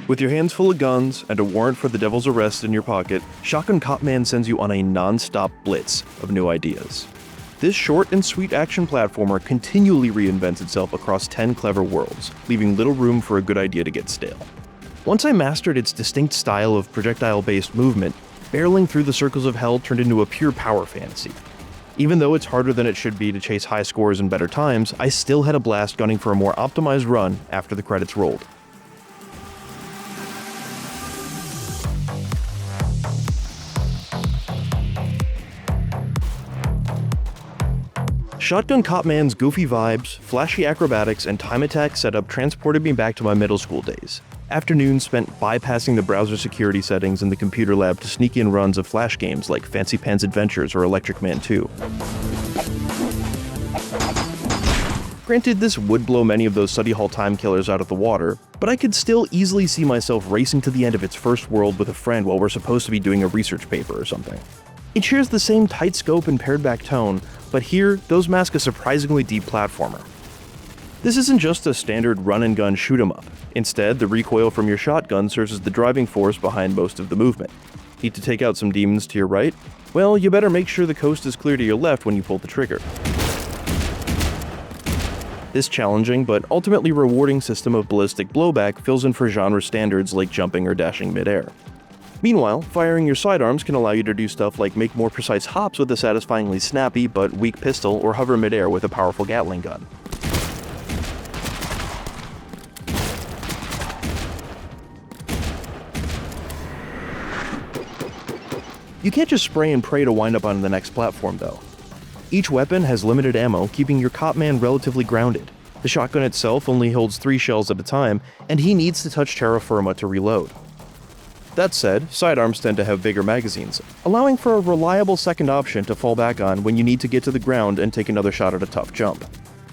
With your hands full of guns and a warrant for the devil's arrest in your pocket, Shotgun Cop Man sends you on a non-stop blitz of new ideas. This short and sweet action platformer continually reinvents itself across 10 clever worlds, leaving little room for a good idea to get stale. Once I mastered its distinct style of projectile-based movement, barreling through the circles of hell turned into a pure power fantasy. Even though it's harder than it should be to chase high scores and better times, I still had a blast gunning for a more optimized run after the credits rolled. Shotgun Cop Man's goofy vibes, flashy acrobatics, and time attack setup transported me back to my middle school days. Afternoons spent bypassing the browser security settings in the computer lab to sneak in runs of flash games like Fancy Pants Adventures or Electric Man 2. Granted, this would blow many of those study hall time killers out of the water, but I could still easily see myself racing to the end of its first world with a friend while we're supposed to be doing a research paper or something. It shares the same tight scope and pared back tone, but here, those mask a surprisingly deep platformer. This isn't just a standard run-and-gun shoot-'em-up. Instead, the recoil from your shotgun serves as the driving force behind most of the movement. Need to take out some demons to your right? Well, you better make sure the coast is clear to your left when you pull the trigger. This challenging but ultimately rewarding system of ballistic blowback fills in for genre standards like jumping or dashing midair. Meanwhile, firing your sidearms can allow you to do stuff like make more precise hops with a satisfyingly snappy but weak pistol or hover midair with a powerful Gatling gun. You can't just spray and pray to wind up on the next platform though. Each weapon has limited ammo, keeping your Cop Man relatively grounded. The shotgun itself only holds 3 shells at a time, and he needs to touch terra firma to reload. That said, sidearms tend to have bigger magazines, allowing for a reliable second option to fall back on when you need to get to the ground and take another shot at a tough jump.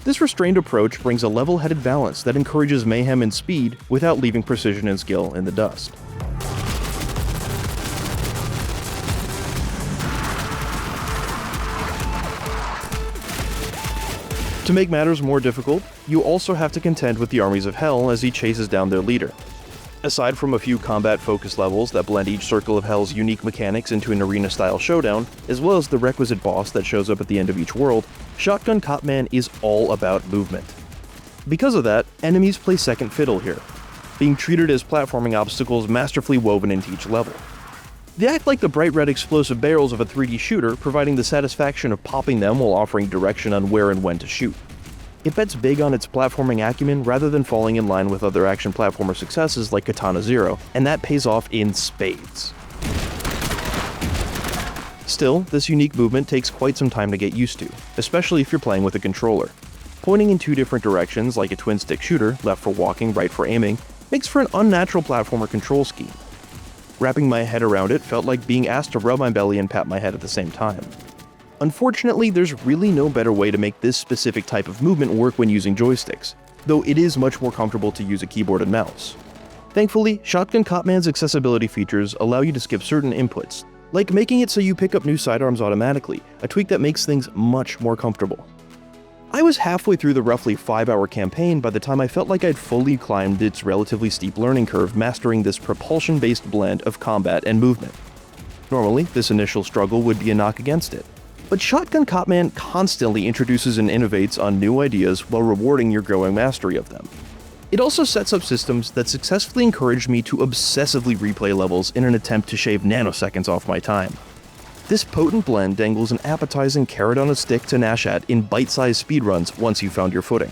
This restrained approach brings a level-headed balance that encourages mayhem and speed without leaving precision and skill in the dust. To make matters more difficult, you also have to contend with the armies of hell as he chases down their leader. Aside from a few combat-focused levels that blend each circle of hell's unique mechanics into an arena-style showdown, as well as the requisite boss that shows up at the end of each world, Shotgun Cop Man is all about movement. Because of that, enemies play second fiddle here, being treated as platforming obstacles masterfully woven into each level. They act like the bright red explosive barrels of a 3D shooter, providing the satisfaction of popping them while offering direction on where and when to shoot. It bets big on its platforming acumen rather than falling in line with other action platformer successes like Katana Zero, and that pays off in spades. Still, this unique movement takes quite some time to get used to, especially if you're playing with a controller. Pointing in 2 different directions like a twin-stick shooter, left for walking, right for aiming, makes for an unnatural platformer control scheme. Wrapping my head around it felt like being asked to rub my belly and pat my head at the same time. Unfortunately, there's really no better way to make this specific type of movement work when using joysticks, though it is much more comfortable to use a keyboard and mouse. Thankfully, Shotgun Cop Man's accessibility features allow you to skip certain inputs, like making it so you pick up new sidearms automatically, a tweak that makes things much more comfortable. I was halfway through the roughly 5-hour campaign by the time I felt like I'd fully climbed its relatively steep learning curve mastering this propulsion-based blend of combat and movement. Normally, this initial struggle would be a knock against it, but Shotgun Cop Man constantly introduces and innovates on new ideas while rewarding your growing mastery of them. It also sets up systems that successfully encourage me to obsessively replay levels in an attempt to shave nanoseconds off my time. This potent blend dangles an appetizing carrot on a stick to gnash at in bite-sized speedruns once you've found your footing.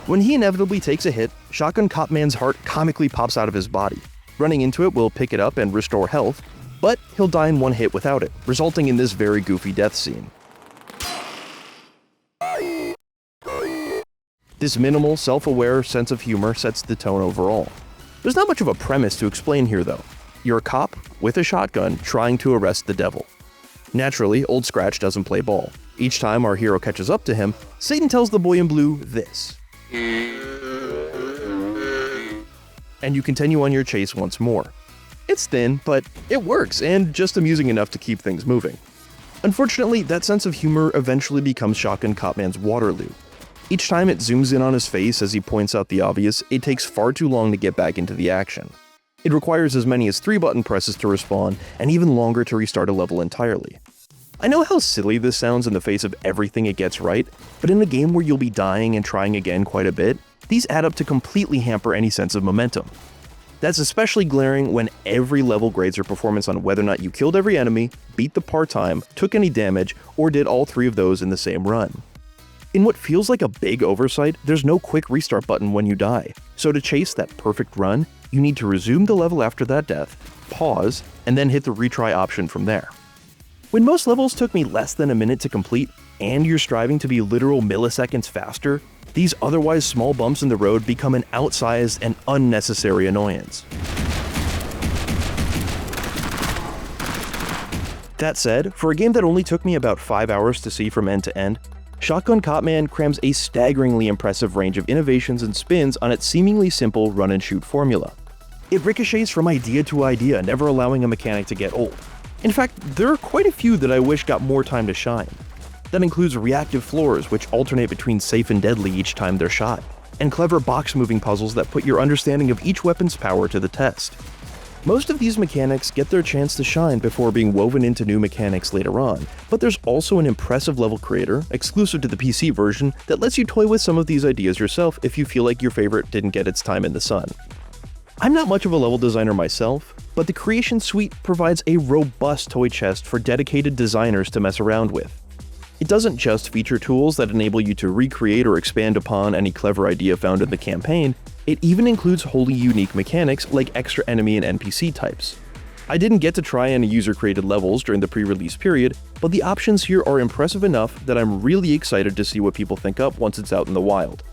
When he inevitably takes a hit, Shotgun Cop Man's heart comically pops out of his body. Running into it will pick it up and restore health, but he'll die in one hit without it, resulting in this very goofy death scene. This minimal, self-aware sense of humor sets the tone overall. There's not much of a premise to explain here though. You're a cop with a shotgun trying to arrest the devil. Naturally, Old Scratch doesn't play ball. Each time our hero catches up to him, Satan tells the boy in blue this. And you continue on your chase once more. It's thin, but it works, and just amusing enough to keep things moving. Unfortunately, that sense of humor eventually becomes Shotgun Copman's Waterloo. Each time it zooms in on his face as he points out the obvious, it takes far too long to get back into the action. It requires as many as 3 button presses to respawn, and even longer to restart a level entirely. I know how silly this sounds in the face of everything it gets right, but in a game where you'll be dying and trying again quite a bit, these add up to completely hamper any sense of momentum. That's especially glaring when every level grades your performance on whether or not you killed every enemy, beat the par time, took any damage, or did all 3 of those in the same run. In what feels like a big oversight, there's no quick restart button when you die, so to chase that perfect run, you need to resume the level after that death, pause, and then hit the retry option from there. When most levels took me less than a minute to complete, and you're striving to be literal milliseconds faster, these otherwise small bumps in the road become an outsized and unnecessary annoyance. That said, for a game that only took me about 5 hours to see from end to end, Shotgun Copman crams a staggeringly impressive range of innovations and spins on its seemingly simple run-and-shoot formula. It ricochets from idea to idea, never allowing a mechanic to get old. In fact, there are quite a few that I wish got more time to shine. That includes reactive floors, which alternate between safe and deadly each time they're shot, and clever box-moving puzzles that put your understanding of each weapon's power to the test. Most of these mechanics get their chance to shine before being woven into new mechanics later on, but there's also an impressive level creator, exclusive to the PC version, that lets you toy with some of these ideas yourself if you feel like your favorite didn't get its time in the sun. I'm not much of a level designer myself, but the Creation Suite provides a robust toy chest for dedicated designers to mess around with. It doesn't just feature tools that enable you to recreate or expand upon any clever idea found in the campaign, it even includes wholly unique mechanics like extra enemy and NPC types. I didn't get to try any user-created levels during the pre-release period, but the options here are impressive enough that I'm really excited to see what people think up once it's out in the wild.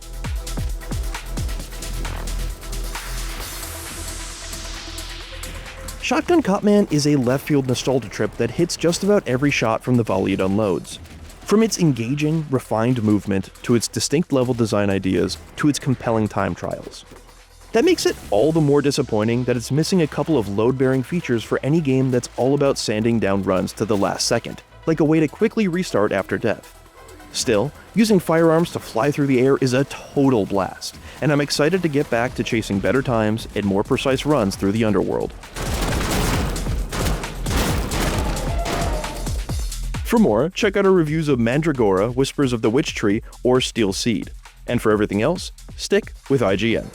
Shotgun Copman is a left-field nostalgia trip that hits just about every shot from the volley it unloads. From its engaging, refined movement, to its distinct level design ideas, to its compelling time trials. That makes it all the more disappointing that it's missing a couple of load-bearing features for any game that's all about sanding down runs to the last second, like a way to quickly restart after death. Still, using firearms to fly through the air is a total blast, and I'm excited to get back to chasing better times and more precise runs through the underworld. For more, check out our reviews of Mandragora, Whispers of the Witch Tree, or Steel Seed. And for everything else, stick with IGN.